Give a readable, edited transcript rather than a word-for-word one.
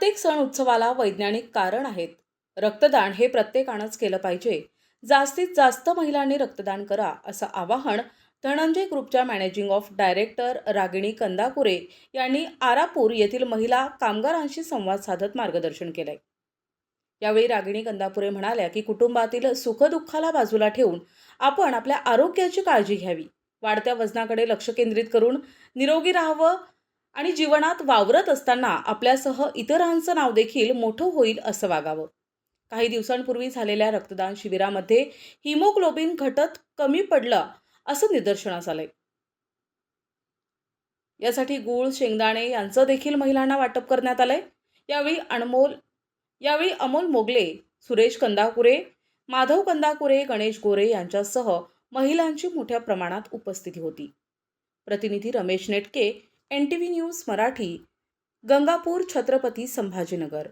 प्रत्येक सण उत्सवाला वैज्ञानिक कारण आहेत. रक्तदान हे प्रत्येकानंच केलं पाहिजे. जास्तीत जास्त महिलांनी रक्तदान करा, असं आवाहन धनंजय ग्रुपच्या मॅनेजिंग ऑफ डायरेक्टर रागिणी कंदाकुरे यांनी आरापूर येथील महिला कामगारांशी संवाद साधत मार्गदर्शन केलंय. यावेळी रागिणी कंदापुरे म्हणाल्या की कुटुंबातील सुखदुःखाला बाजूला ठेवून आपण आपल्या आरोग्याची काळजी घ्यावी. वाढत्या वजनाकडे लक्ष केंद्रित करून निरोगी राहावं आणि जीवनात वावरत असताना आपल्यासह इतरांचं नाव देखील मोठं होईल असं वागावं. काही दिवसांपूर्वी झालेल्या रक्तदान शिबिरामध्ये हिमोग्लोबिन घटत कमी पडलं असं निदर्शनास आलंय. यासाठी गूळ, शेंगदाणे यांचं देखील महिलांना वाटप करण्यात आलंय. यावेळी अमोल मोगले, सुरेश कंदाकुरे, माधव कंदाकुरे, गणेश गोरे यांच्यासह महिलांची मोठ्या प्रमाणात उपस्थिती होती. प्रतिनिधी रमेश नेटके, NTV न्यूज मराठी, गंगापूर, छत्रपती संभाजीनगर.